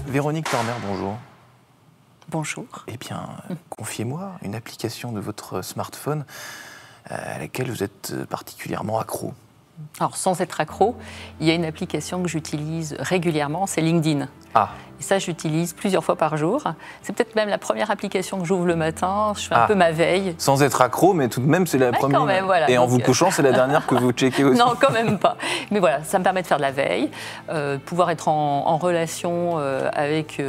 Véronique Torner, bonjour. Bonjour. Eh bien, confiez-moi une application de votre smartphone à laquelle vous êtes particulièrement accro. Alors, sans être accro, il y a une application que j'utilise régulièrement, c'est LinkedIn. Ah. Et ça, j'utilise plusieurs fois par jour. C'est peut-être même la première application que j'ouvre le matin. Je fais un peu ma veille. Sans être accro, mais tout de même, c'est la première. Quand même, voilà. Et en vous couchant, c'est la dernière que vous checkez aussi. Non, quand même pas. Mais voilà, ça me permet de faire de la veille, pouvoir être en relation avec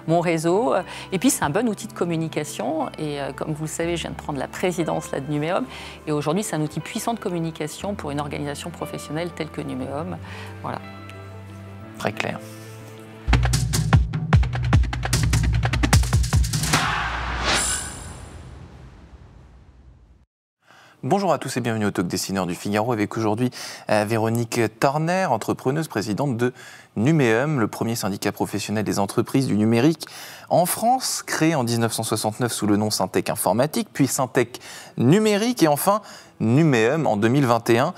mon réseau. Et puis, c'est un bon outil de communication. Et comme vous le savez, je viens de prendre la présidence de Numéum. Et aujourd'hui, c'est un outil puissant de communication pour une organisation professionnelle telle que Numéum. Voilà. Très clair. Bonjour à tous et bienvenue au Talk Dessineur du Figaro avec aujourd'hui Véronique Torner, entrepreneuse, présidente de Numéum, le premier syndicat professionnel des entreprises du numérique en France, créé en 1969 sous le nom Syntec Informatique, puis Syntec Numérique et enfin Numéum en 2021,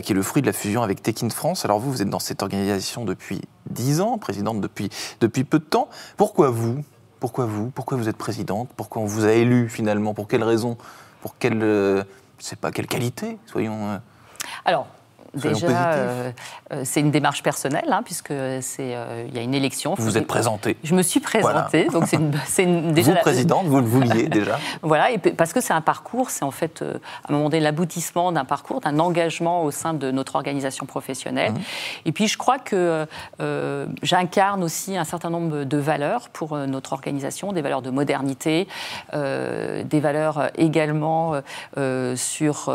qui est le fruit de la fusion avec Techint France. Alors vous êtes dans cette organisation depuis 10 ans, présidente depuis peu de temps. Pourquoi vous ? Pourquoi vous êtes présidente ? Pourquoi on vous a élu finalement ? Pour quelles raisons ? Pour quelle... je ne sais pas, quelle qualité, soyons Alors, déjà, c'est une démarche personnelle, puisque il y a une élection. Vous êtes présentée. Je me suis présentée, voilà. Donc c'est déjà... Vous, présidente, vous le vouliez déjà. Voilà, et parce que c'est un parcours, c'est en fait, à un moment donné, l'aboutissement d'un parcours, d'un engagement au sein de notre organisation professionnelle. Et puis, je crois que j'incarne aussi un certain nombre de valeurs pour notre organisation, des valeurs de modernité, des valeurs également sur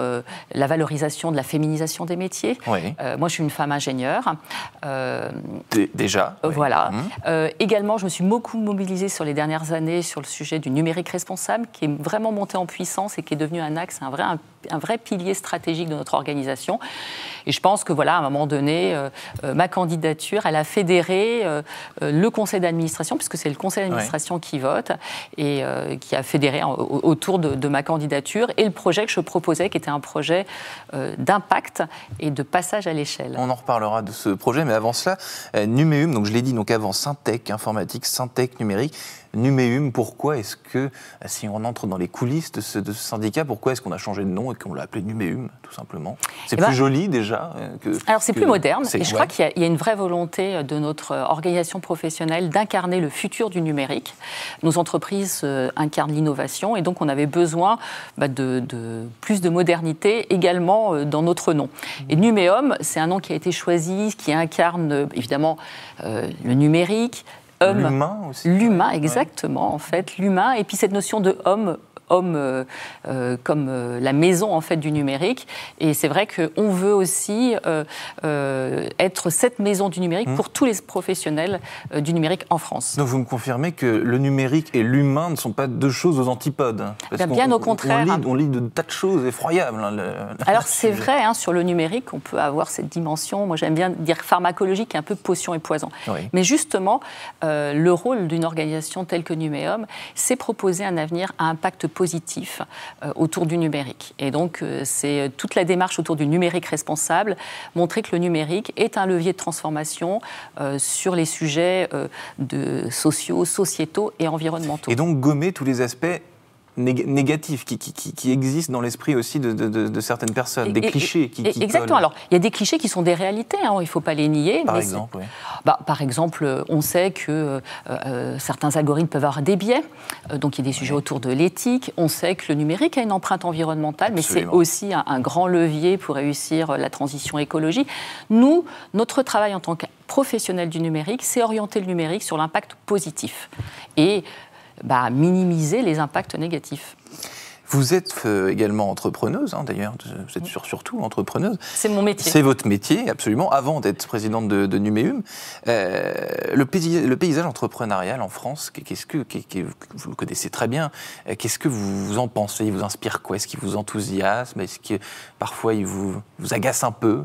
la valorisation de la féminisation des métiers. Oui. Moi, je suis une femme ingénieure. Déjà. Voilà. Également, je me suis beaucoup mobilisée sur les dernières années sur le sujet du numérique responsable, qui est vraiment monté en puissance et qui est devenu un axe, un vrai pilier stratégique de notre organisation. Et je pense que, voilà, à un moment donné, ma candidature, elle a fédéré le conseil d'administration, puisque c'est le conseil d'administration qui vote, et qui a fédéré autour de ma candidature, et le projet que je proposais, qui était un projet d'impact et de passage à l'échelle. On en reparlera de ce projet, mais avant cela, Numéum, donc je l'ai dit, donc avant Syntec Informatique, Syntec Numérique. Numéum, pourquoi est-ce que, si on entre dans les coulisses de ce syndicat, pourquoi est-ce qu'on a changé de nom et qu'on l'a appelé Numéum, tout simplement ? C'est plus joli déjà Alors c'est plus moderne, et je crois qu'il y a une vraie volonté de notre organisation professionnelle d'incarner le futur du numérique. Nos entreprises incarnent l'innovation, et donc on avait besoin de plus de modernité également dans notre nom. Et Numéum, c'est un nom qui a été choisi, qui incarne évidemment le numérique, l'humain aussi. L'humain, exactement, en fait, l'humain. Et puis cette notion de homme comme la maison en fait du numérique, et c'est vrai qu'on veut aussi être cette maison du numérique pour tous les professionnels du numérique en France. Donc vous me confirmez que le numérique et l'humain ne sont pas deux choses aux antipodes, parce bien au contraire. On lit de tas de choses effroyables. Alors c'est vrai, sur le numérique, on peut avoir cette dimension, moi j'aime bien dire pharmacologique, un peu potion et poison. Oui. Mais justement, le rôle d'une organisation telle que Numéum, c'est proposer un avenir à impact positif autour du numérique. Et donc, c'est toute la démarche autour du numérique responsable, montrer que le numérique est un levier de transformation sur les sujets sociaux, sociétaux et environnementaux. Et donc, gommer tous les aspects négatifs qui existent dans l'esprit aussi de certaines personnes, des clichés qui exactement. collent. Alors, il y a des clichés qui sont des réalités, il ne faut pas les nier. Par exemple, oui. Par exemple, on sait que certains algorithmes peuvent avoir des biais, donc il y a des sujets autour de l'éthique. On sait que le numérique a une empreinte environnementale, Absolument. mais c'est aussi un grand levier pour réussir la transition écologique. Nous, notre travail en tant que professionnels du numérique, c'est orienter le numérique sur l'impact positif et minimiser les impacts négatifs. Vous êtes également entrepreneuse, d'ailleurs, vous êtes surtout entrepreneuse. C'est mon métier. C'est votre métier, absolument, avant d'être présidente de Numéum. Le paysage entrepreneurial en France, vous le connaissez très bien, qu'est-ce que vous en pensez ? Il vous inspire quoi ? Est-ce qu'il vous enthousiasme ? Est-ce que parfois il vous agace un peu ?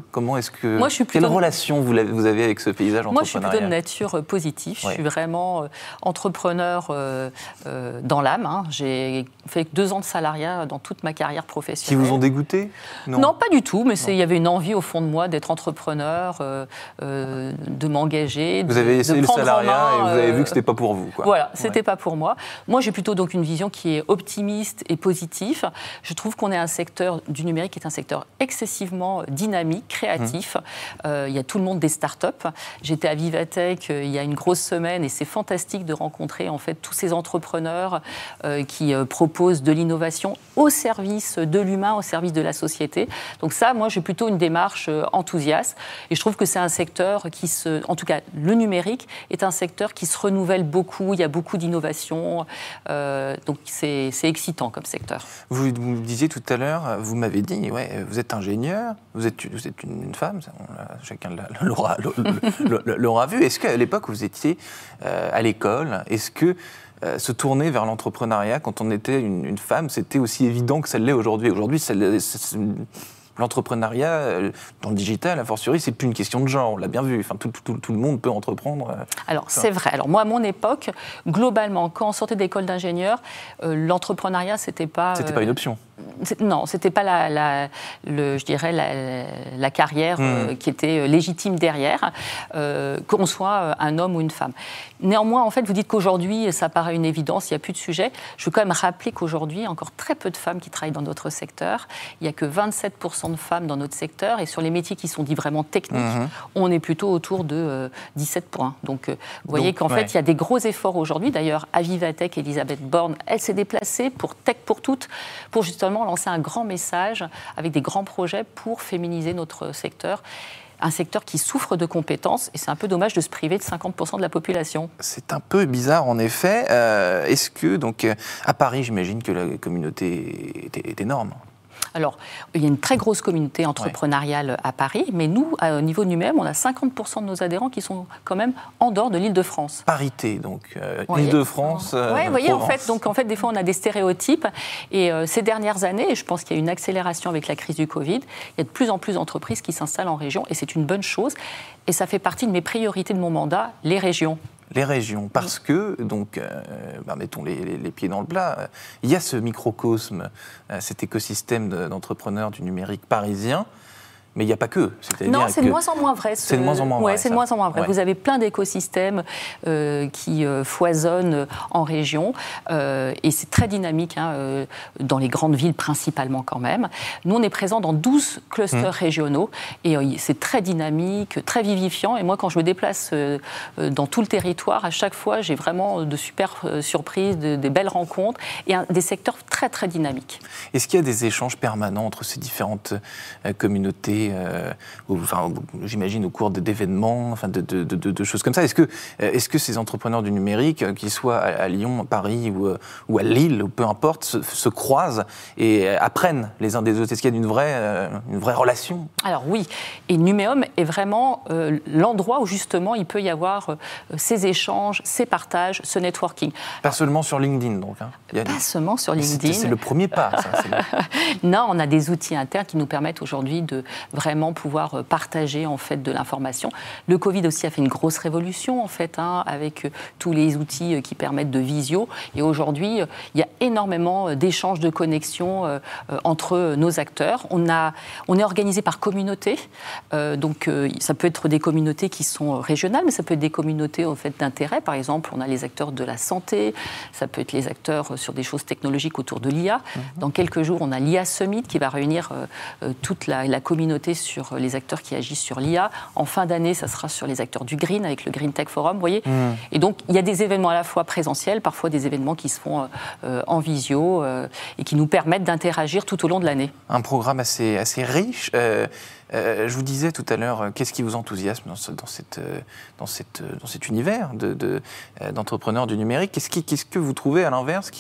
Quelle relation vous avez avec ce paysage entrepreneurial ? Moi, je suis plutôt de nature positive. Je suis vraiment entrepreneur dans l'âme. J'ai fait 2 ans de salariat l'entrepreneuriat dans toute ma carrière professionnelle. Qui vous ont dégoûté? Non, pas du tout, mais il y avait une envie au fond de moi d'être entrepreneur, de m'engager. Vous avez essayé le salariat et vous avez vu que ce n'était pas pour vous, quoi. Voilà, ce n'était pas pour moi. Moi, j'ai plutôt donc une vision qui est optimiste et positive. Je trouve qu'on est un secteur du numérique qui est un secteur excessivement dynamique, créatif. Il y a tout le monde des start-up. J'étais à Vivatech il y a une grosse semaine et c'est fantastique de rencontrer en fait tous ces entrepreneurs qui proposent de l'innovation au service de l'humain, au service de la société. Donc ça, moi, j'ai plutôt une démarche enthousiaste et je trouve que c'est un secteur qui en tout cas, le numérique est un secteur qui se renouvelle beaucoup. Il y a beaucoup d'innovation, donc c'est excitant comme secteur. Vous disiez tout à l'heure, vous m'avez dit, ouais, vous êtes ingénieur, vous êtes une femme, chacun l'aura vu. Est-ce qu'à l'époque où vous étiez à l'école, est-ce que se tourner vers l'entrepreneuriat quand on était une femme, c'était aussi évident que ça l'est aujourd'hui? Aujourd'hui, l'entrepreneuriat dans le digital, a fortiori, c'est plus une question de genre, on l'a bien vu. Enfin, tout le monde peut entreprendre. Alors, c'est vrai. Alors, moi, à mon époque, globalement, quand on sortait d'école d'ingénieur, l'entrepreneuriat, c'était pas... C'était pas une option. Non, c'était pas la carrière qui était légitime derrière, qu'on soit un homme ou une femme. Néanmoins, en fait, vous dites qu'aujourd'hui, ça paraît une évidence, il n'y a plus de sujet. Je veux quand même rappeler qu'aujourd'hui, il y a encore très peu de femmes qui travaillent dans notre secteur. Il n'y a que 27% de femmes dans notre secteur. Et sur les métiers qui sont dits vraiment techniques, on est plutôt autour de 17 points. Donc, vous voyez qu'en fait, il y a des gros efforts aujourd'hui. D'ailleurs, à Vivatech, Elisabeth Borne, elle s'est déplacée pour Tech pour toutes, pour justement lancer un grand message avec des grands projets pour féminiser notre secteur. Un secteur qui souffre de compétences, et c'est un peu dommage de se priver de 50% de la population. C'est un peu bizarre, en effet. Est-ce que, donc, à Paris, j'imagine que la communauté est énorme? Alors, il y a une très grosse communauté entrepreneuriale à Paris, mais nous, au niveau de Numéum, on a 50% de nos adhérents qui sont quand même en dehors de l'Île-de-France. Parité, donc, Île-de-France, oui, vous voyez, en fait, des fois, on a des stéréotypes. Et ces dernières années, et je pense qu'il y a une accélération avec la crise du Covid, il y a de plus en plus d'entreprises qui s'installent en région, et c'est une bonne chose. Et ça fait partie de mes priorités de mon mandat, les régions. Les régions, parce que, donc, mettons les pieds dans le plat, il y a ce microcosme, cet écosystème d'entrepreneurs du numérique parisien, mais il n'y a pas que. Non, c'est de moins en moins vrai. C'est de moins en moins vrai. C'est de moins en moins vrai. Vous avez plein d'écosystèmes qui foisonnent en région et c'est très dynamique dans les grandes villes principalement quand même. Nous, on est présents dans 12 clusters régionaux et c'est très dynamique, très vivifiant. Et moi, quand je me déplace dans tout le territoire, à chaque fois, j'ai vraiment de super surprises, des belles rencontres et des secteurs très, très dynamiques. Est-ce qu'il y a des échanges permanents entre ces différentes communautés, j'imagine au cours d'événements, de choses comme ça? Est-ce que ces entrepreneurs du numérique, qu'ils soient à Lyon, à Paris ou à Lille, ou peu importe, se croisent et apprennent les uns des autres? Est-ce qu'il y a une vraie relation? Alors oui, et Numéum est vraiment l'endroit où justement il peut y avoir ces échanges, ces partages, ce networking. Pas seulement sur LinkedIn, donc. Pas seulement sur LinkedIn. C'est le premier pas, ça. Non, on a des outils internes qui nous permettent aujourd'hui de vraiment pouvoir partager en fait de l'information. Le Covid aussi a fait une grosse révolution en fait, avec tous les outils qui permettent de visio. Et aujourd'hui, il y a énormément d'échanges, de connexions entre nos acteurs. On est organisé par communauté, donc ça peut être des communautés qui sont régionales, mais ça peut être des communautés en fait d'intérêt. Par exemple, on a les acteurs de la santé, ça peut être les acteurs sur des choses technologiques autour de l'IA. Dans quelques jours, on a l'IA Summit qui va réunir toute la communauté sur les acteurs qui agissent sur l'IA. En fin d'année, ça sera sur les acteurs du Green, avec le Green Tech Forum, vous voyez. Et donc, il y a des événements à la fois présentiels, parfois des événements qui se font en visio et qui nous permettent d'interagir tout au long de l'année. Un programme assez riche. Je vous disais tout à l'heure, qu'est-ce qui vous enthousiasme dans cet univers d'entrepreneurs du numérique? Qu'est-ce que vous trouvez à l'inverse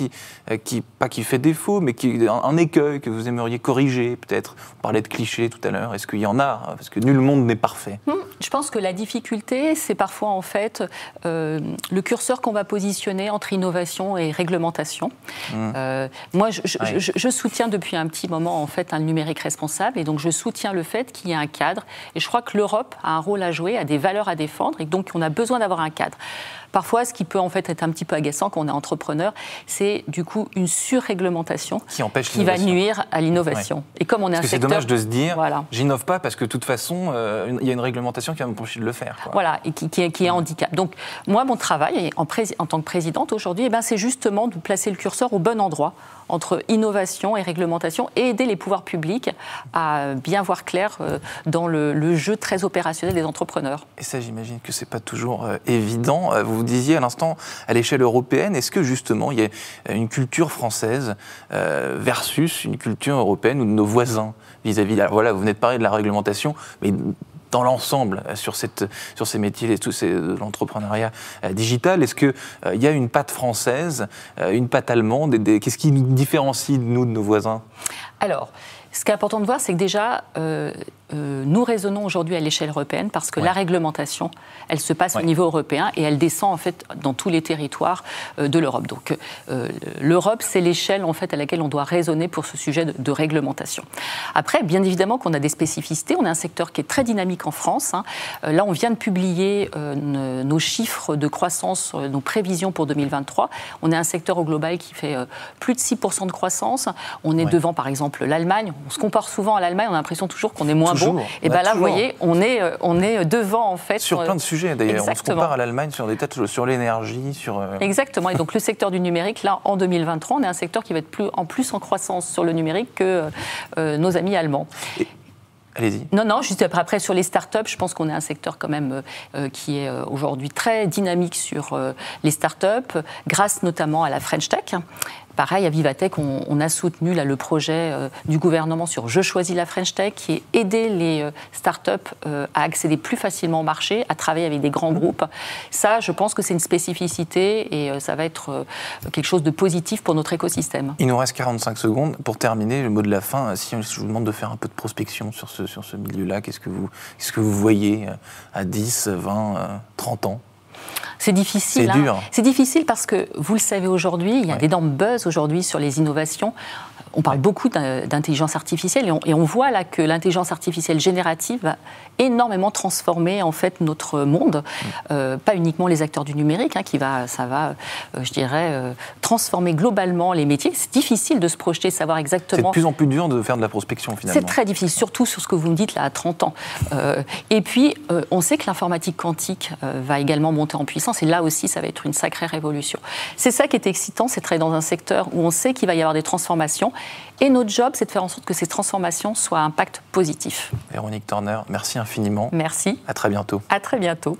pas qui fait défaut, mais un écueil que vous aimeriez corriger peut-être? On parlait de clichés tout à l'heure. Est-ce qu'il y en a? Parce que nul monde n'est parfait. Je pense que la difficulté, c'est parfois en fait le curseur qu'on va positionner entre innovation et réglementation. Moi, je soutiens depuis un petit moment en fait un numérique responsable, et donc je soutiens le fait qu'il y ait un cadre. Et je crois que l'Europe a un rôle à jouer, a des valeurs à défendre, et donc on a besoin d'avoir un cadre. Parfois, ce qui peut en fait être un petit peu agaçant quand on est entrepreneur, c'est du coup une surréglementation qui va nuire à l'innovation. Ouais. Et comme on est un secteur... C'est dommage de se dire, j'innove pas parce que de toute façon, il y a une réglementation qui va m'empêcher de le faire. Quoi. Voilà, et qui est un handicap. Donc moi, mon travail en tant que présidente aujourd'hui, c'est justement de placer le curseur au bon endroit entre innovation et réglementation et aider les pouvoirs publics à bien voir clair dans le jeu très opérationnel des entrepreneurs. Et ça, j'imagine que ce n'est pas toujours évident. Vous disiez à l'instant, à l'échelle européenne, est-ce que justement il y a une culture française versus une culture européenne ou de nos voisins vis-à-vis, voilà, vous venez de parler de la réglementation, mais dans l'ensemble, sur ces métiers et de l'entrepreneuriat digital, est-ce qu'il y a une patte française, une patte allemande, qu'est-ce qui nous différencie, nous, de nos voisins ? Alors, ce qui est important de voir, c'est que déjà, nous raisonnons aujourd'hui à l'échelle européenne parce que la réglementation, elle se passe au niveau européen et elle descend en fait dans tous les territoires de l'Europe. Donc l'Europe, c'est l'échelle en fait à laquelle on doit raisonner pour ce sujet de réglementation. Après, bien évidemment qu'on a des spécificités. On a un secteur qui est très dynamique en France. Là, on vient de publier nos chiffres de croissance, nos prévisions pour 2023. On est un secteur au global qui fait plus de 6% de croissance. On est devant, par exemple, l'Allemagne. On se compare souvent à l'Allemagne. On a l'impression toujours qu'on est moins bon. Et bien là, vous voyez, on est devant, en fait. Sur plein de sujets, d'ailleurs. On se compare à l'Allemagne sur des tas sur l'énergie, sur... Exactement. Et donc, le secteur du numérique, là, en 2023, on est un secteur qui va être plus en croissance sur le numérique que nos amis allemands. Allez-y. Non, juste après, sur les startups, je pense qu'on est un secteur quand même qui est aujourd'hui très dynamique sur les startups, grâce notamment à la French Tech. Pareil, à Vivatech, on a soutenu là, le projet du gouvernement sur Je choisis la French Tech, qui est aider les startups à accéder plus facilement au marché, à travailler avec des grands groupes. Ça, je pense que c'est une spécificité et ça va être quelque chose de positif pour notre écosystème. Il nous reste 45 secondes. Pour terminer, le mot de la fin, si je vous demande de faire un peu de prospection sur ce milieu-là, qu'est-ce que vous voyez à 10, 20, 30 ans ? C'est difficile. C'est dur. C'est difficile parce que, vous le savez aujourd'hui, il y a d'énormes buzz aujourd'hui sur les innovations. On parle beaucoup d'intelligence artificielle et on voit là que l'intelligence artificielle générative va énormément transformer en fait notre monde, pas uniquement les acteurs du numérique, ça va, je dirais, transformer globalement les métiers. C'est difficile de se projeter, de savoir exactement. C'est de plus en plus dur de faire de la prospection finalement. C'est très difficile, surtout sur ce que vous me dites là à 30 ans. Et puis, on sait que l'informatique quantique va également monter en puissance et là aussi, ça va être une sacrée révolution. C'est ça qui est excitant, c'est de travailler dans un secteur où on sait qu'il va y avoir des transformations. Et notre job, c'est de faire en sorte que ces transformations soient à impact positif. Véronique Torner, merci infiniment. Merci. À très bientôt. À très bientôt.